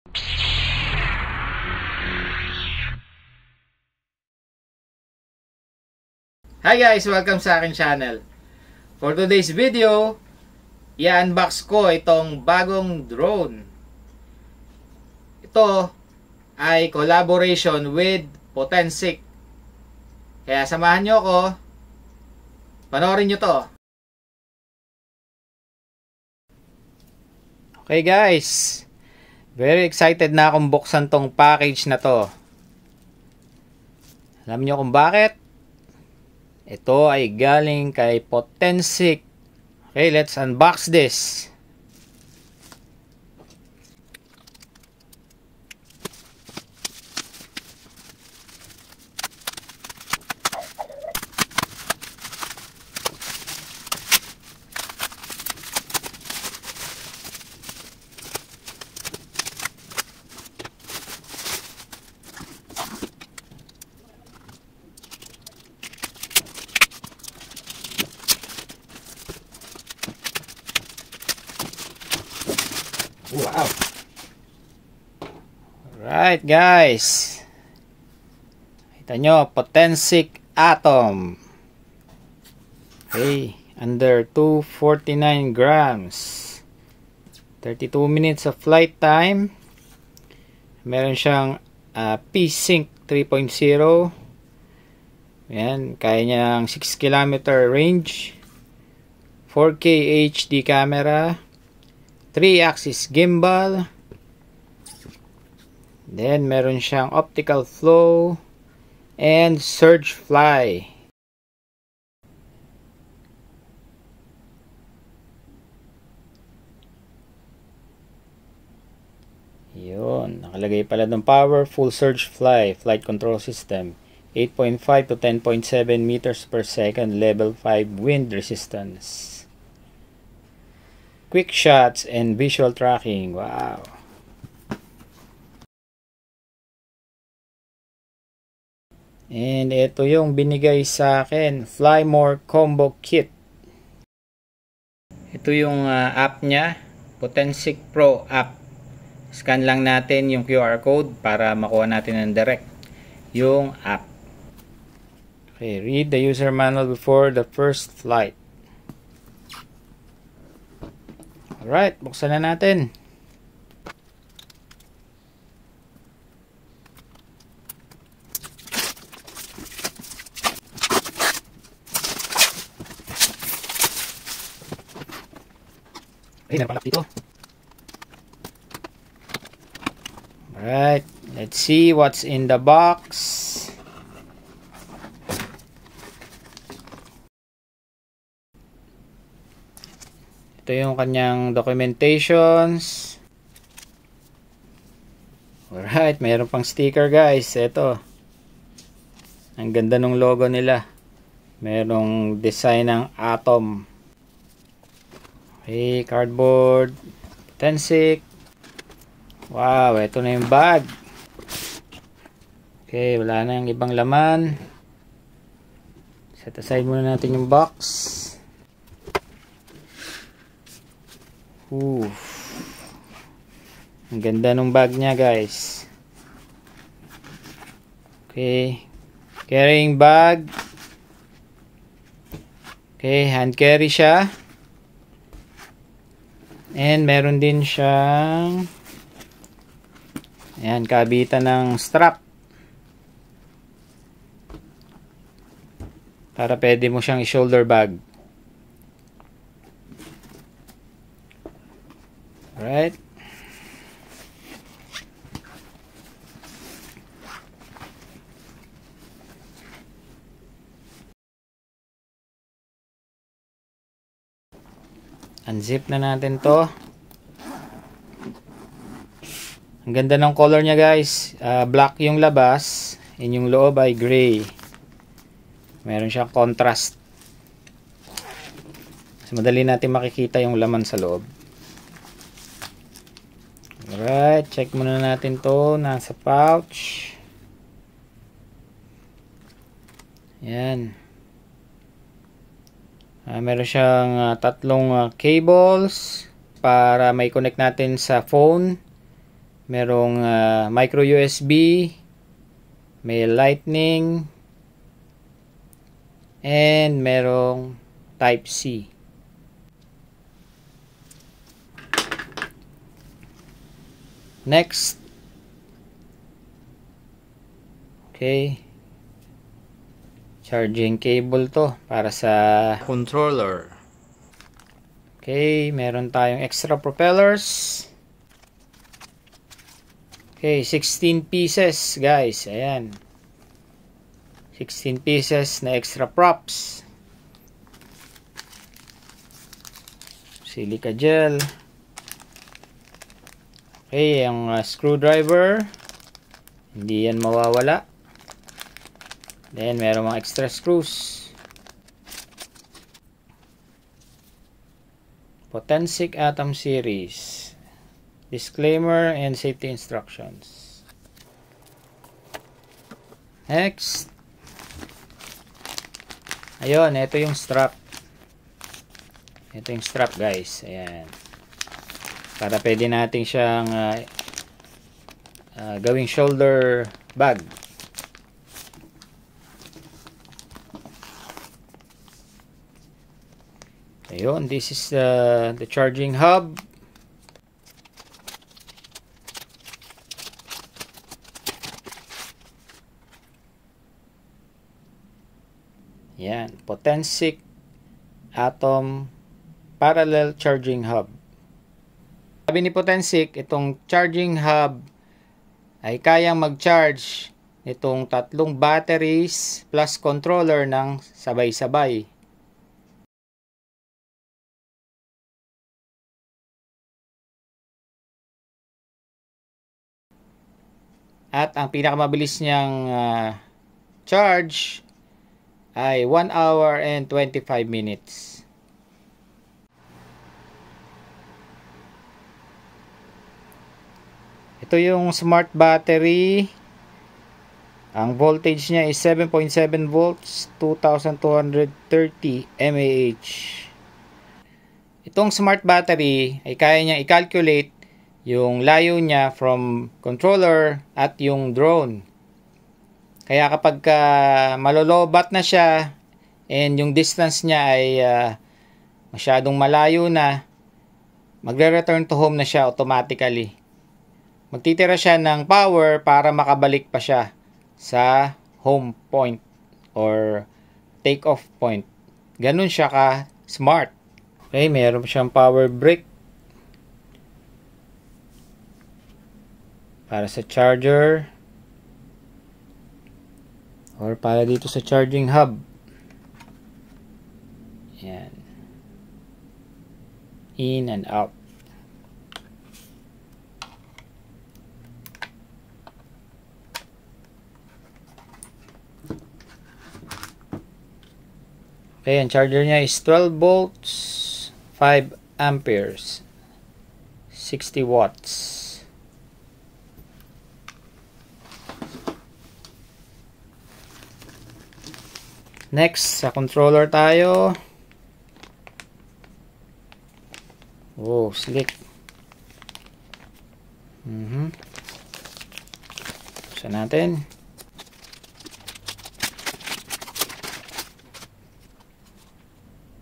Hi guys! Welcome sa aking channel. For today's video, i-unbox ko itong bagong drone. Ito ay collaboration with Potensic. Kaya samahan nyo ako. Panoorin nyo to. Okay guys, very excited na akong buksan tong package na to. Alam nyo kung bakit? Ito ay galing kay Potensic. Okay, let's unbox this. Wow. Alright guys. Kita nyo, Potensic Atom. Okay, under 249 grams. 32 minutes of flight time. Meron siyang P-Sync 3.0. Ayan, kaya niyang 6 km range. 4K HD camera. 3-axis gimbal. Then meron siyang optical flow and surge fly. Yun, nakalagay pala ng power, full surge fly, flight control system, 8.5 to 10.7 meters per second, level 5 wind resistance. Quick shots and visual tracking. Wow. And ito yung binigay sa akin, Flymore Combo Kit. Ito yung app niya, Potensic Pro app. Scan lang natin yung QR code para makuha natin ng direct yung app. Okay, read the user manual before the first flight. Alright, buksan na natin. Ay, meron pala dito. Alright, let's see what's in the box. Ito yung kanyang documentations. Alright, mayroon pang sticker guys. Ito. Ang ganda ng logo nila. Merong design ng atom. Okay, cardboard. Potensic. Wow, ito na yung bag. Okay, wala na yung ibang laman. Set aside muna natin yung box. Ang ganda ng bag niya guys. Okay, carrying bag. Okay, hand carry siya. And meron din siyang ayan, kabitan ng strap para pwede mo siyang i-shoulder bag. Alright. Unzip na natin to. Ang ganda ng color niya guys. Black yung labas. And yung loob ay gray. Meron siyang contrast. Mas madali natin makikita yung laman sa loob. Alright, check muna natin to. Nasa pouch. Yan. Meron siyang tatlong cables para may connect natin sa phone. merong micro USB, may lightning, and merong type C. Next, okay, charging cable to para sa controller. Okay, meron tayong extra propellers. Okay, 16 pieces guys, ayan, 16 pieces na extra props, silica gel. Okay, ang screwdriver, hindi yan mawawala. Then, meron mga extra screws. Potensic Atom Series. Disclaimer and safety instructions. Next. Ayun, ito yung strap. Ito yung strap guys. Ayan. Para pwede natin siyang gawing shoulder bag. Ayun, this is the charging hub. Yan, Potensic Atom Parallel Charging Hub. Sabi ni Potensic, itong charging hub ay kayang mag-charge itong 3 batteries plus controller ng sabay-sabay. At ang pinakamabilis niyang charge ay 1 hour and 25 minutes. Ito yung smart battery. Ang voltage niya is 7.7 volts, 2230 mAh. Itong smart battery ay kaya niyang i-calculate yung layo niya from controller at yung drone. Kaya kapag malolobat na siya and yung distance niya ay masyadong malayo na, magre-return to home na siya automatically. Magtitira siya ng power para makabalik pa siya sa home point or take off point. Ganun siya ka smart. Okay, meron siyang power brick para sa charger or para dito sa charging hub. Yan. In and out. Okay, ang charger niya is 12 volts, 5 amperes, 60 watts. Next, sa controller tayo. Oh, slick. Buksan natin.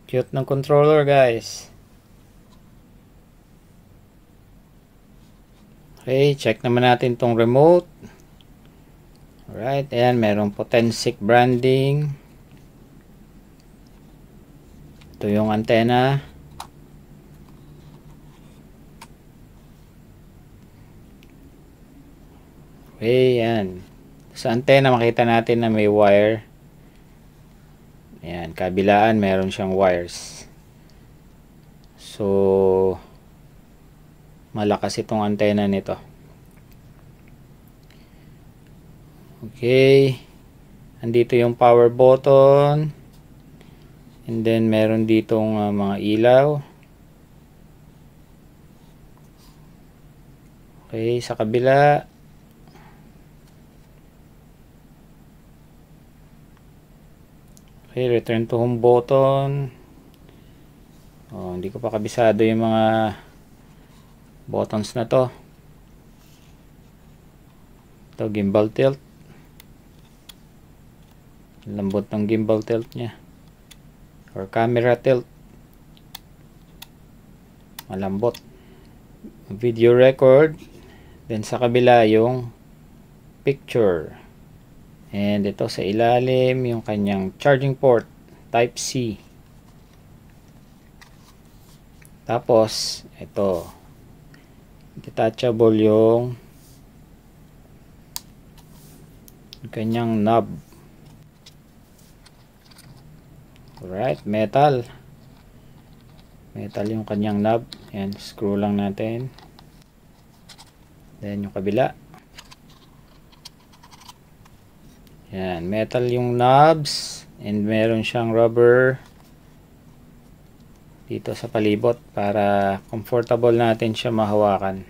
Cute ng controller guys. Okay, check naman natin tong remote. Alright, ayan, merong Potensic branding. Ito yung antenna. Okay, yan. Sa antenna makita natin na may wire. Ayan, kabilaan meron siyang wires. So, malakas itong antenna nito. Okay. Andito yung power button. And then, meron ditong mga ilaw. Okay, sa kabila. Okay, return to home button. Oh, hindi ko pa kabisado yung mga buttons na to. Ito, gimbal tilt. Lambot ng gimbal tilt niya. Or camera tilt. Malambot. Video record. Then sa kabila yung picture. And ito sa ilalim yung kanyang charging port. Type C. Tapos, ito. Detachable yung kanyang knob. Alright, metal. Metal yung kanyang knob. Ayan, screw lang natin. Then yung kabila. Ayan, metal yung knobs. And meron siyang rubber dito sa palibot para comfortable natin siya mahawakan.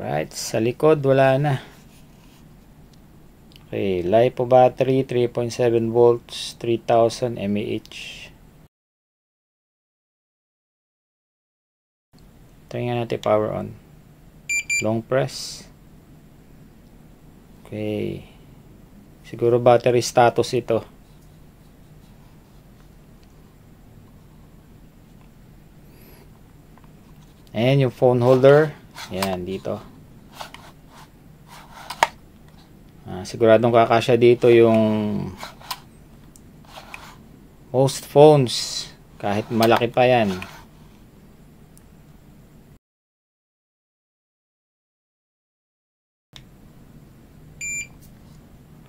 Alright, sa likod wala na. Okay, LiPo battery 3.7 volts 3000 mAh. Try nga natin power on. Long press. Okay, siguro battery status ito. Ayan yung phone holder. Ayan dito. Siguradong kakasya dito yung most phones. Kahit malaki pa yan.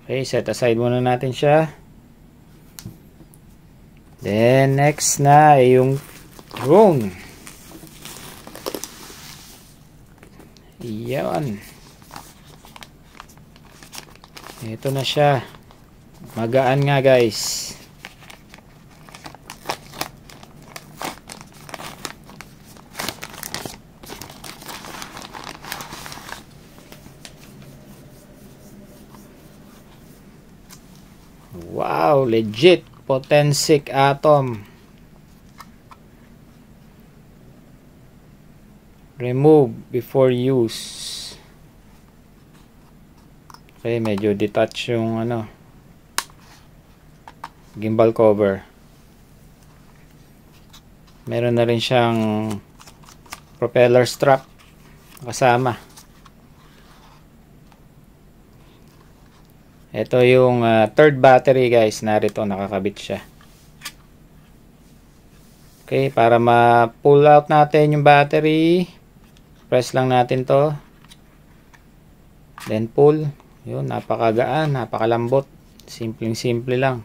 Okay, set aside muna natin siya. Then next na ay yung drone. Yan. Ito na siya. Magaan nga guys. Wow, legit Potensic Atom. Remove before use. Okay, medyo detach yung gimbal cover. Meron na rin siyang propeller strap kasama. Ito yung third battery guys, narito nakakabit siya. Okay, para ma-pull out natin yung battery, press lang natin to. Then pull. Yun, napakagaan, napakalambot. Simpleng-simple lang.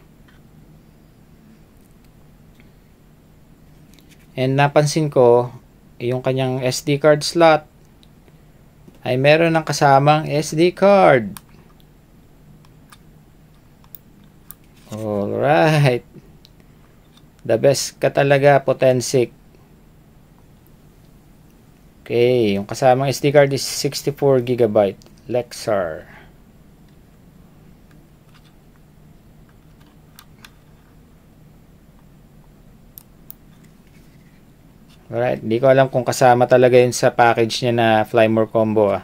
And napansin ko, yung kanyang SD card slot ay meron ng kasamang SD card. Alright. The best ka talaga, Potensic. Okay, yung kasamang SD card is 64 GB Lexar. Alright, hindi ko alam kung kasama talaga yun sa package niya na Flymore combo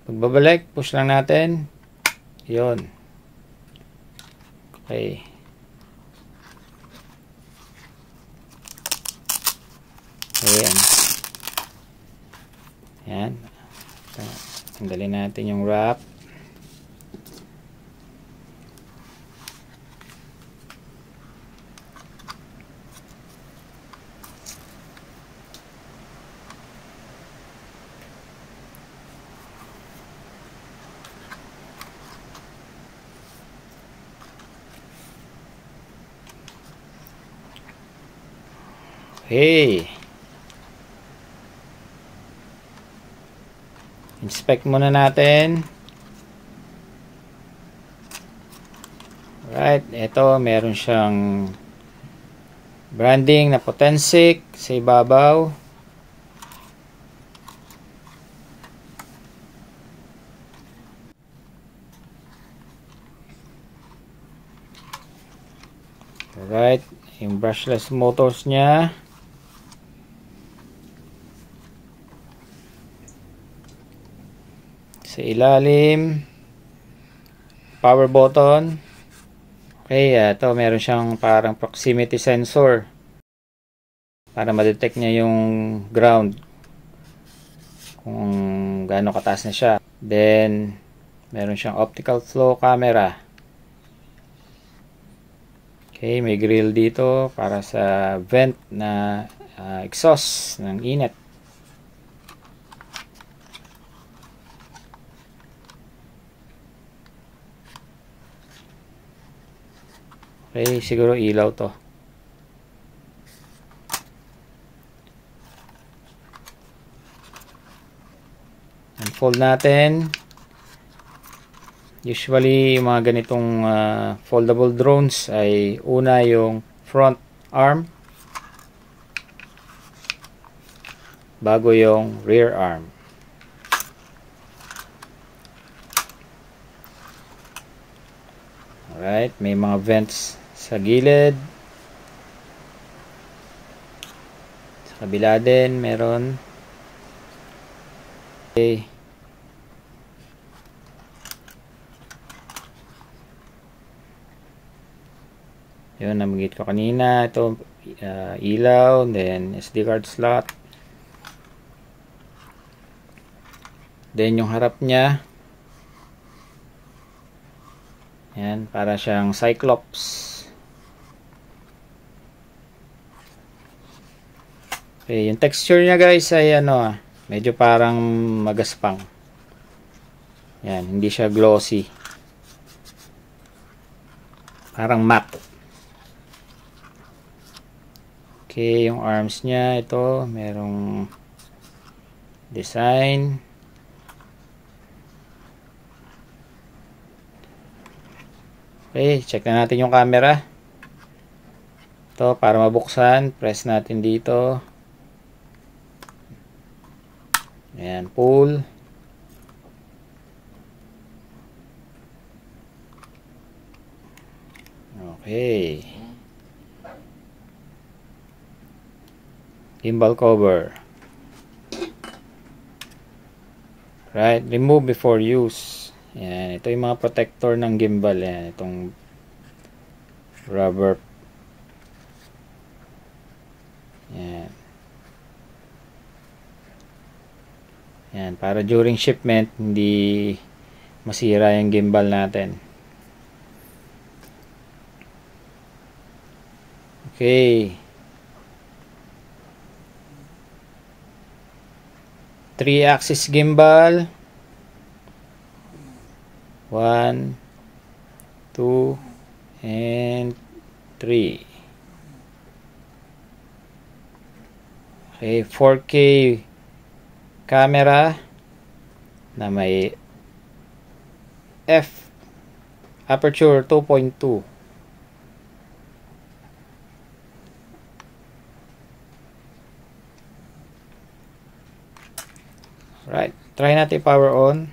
Pagbabalik, push lang natin. Yun. Okay. Ayan. Ayan. Tanggalin natin yung wrap. Okay. Inspect muna natin. Alright, ito meron siyang branding na Potensic sa ibabaw. Alright, yung yung brushless motors niya. Sa ilalim, power button. Okay, ito meron siyang parang proximity sensor para ma-detect niya yung ground kung gaano kataas na siya. Then meron siyang optical flow camera. Okay, may grill dito para sa vent na exhaust ng init. Okay, siguro ilaw to. Unfold natin. Usually, yung mga ganitong foldable drones ay una yung front arm bago yung rear arm. Alright, may mga vents sa gilid. Sa kabila din meron. Okay. Yun, namigit ko kanina. Ito, ilaw, then SD card slot. Then yung harap niya. Yan, para siyang Cyclops. Okay, yung texture niya guys ay medyo parang magaspang. Yan, hindi siya glossy. Parang matte. Okay, yung arms niya, ito, merong design. Okay, check na natin yung camera. Ito, para mabuksan, press natin dito. Ayan, pull. Okay. Gimbal cover. Right, remove before use. Ayan, ito yung mga protector ng gimbal. Ayan, itong rubber. Ayan. Ayan, para during shipment, hindi masira yung gimbal natin. Okay. 3-axis gimbal. 1, 2, and 3. Okay, 4K camera na may f aperture 2.2. Right, try natin power on.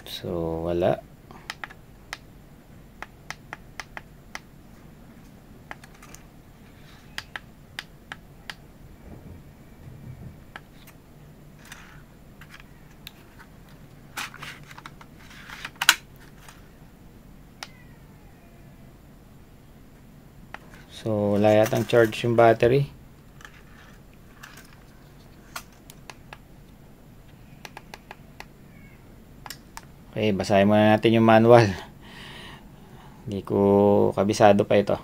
So wala. So wala yatang charge yung battery. Okay, basahin muna natin yung manual. Hindi ko kabisado pa ito.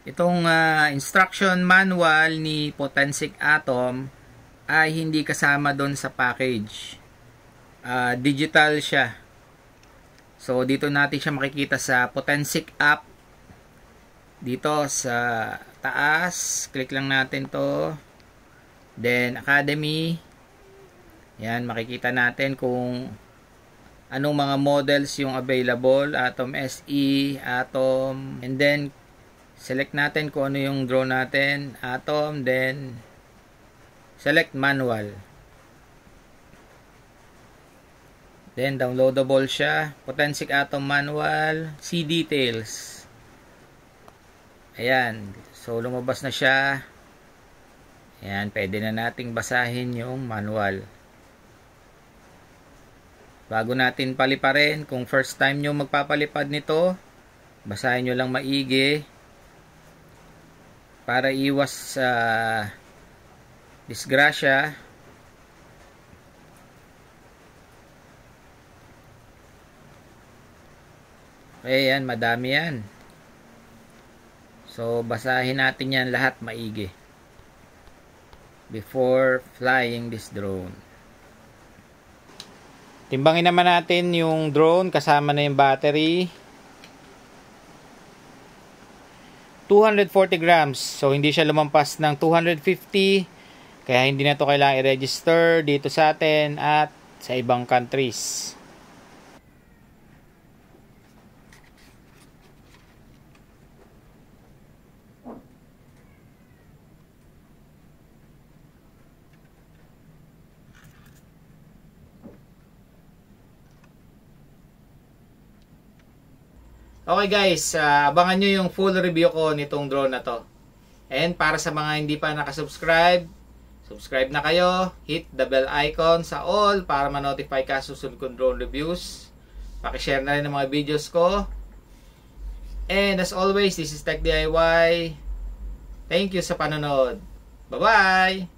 Itong instruction manual ni Potensic Atom ay hindi kasama doon sa package. Digital siya. So dito natin siya makikita sa Potensic app. Dito sa taas, click lang natin to. Then Academy. Yan, makikita natin kung anong mga models yung available. Atom SE, Atom, and then select natin kung ano yung drone natin. Atom, then select manual. Then downloadable siya. Potensic Atom Manual, see details. Ayan. So lumabas na siya. Ayan, pwede na nating basahin yung manual. Bago natin paliparin, kung first time nyo magpapalipad nito, basahin nyo lang maigi para iwas sa disgrasya. Okay, yan, madami yan. So, basahin natin yan lahat maigi before flying this drone. Timbangin naman natin yung drone kasama na yung battery. 240 grams. So, hindi siya lumampas ng 250. Kaya hindi na to kailangan i-register dito sa atin at sa ibang countries. Okay guys, abangan nyo yung full review ko nitong drone na to. And para sa mga hindi pa nakasubscribe, subscribe na kayo. Hit the bell icon sa all para ma-notify ka susunod kong drone reviews. Pakishare na rin ng mga videos ko. And as always, this is Tech DIY. Thank you sa panonood. Bye-bye!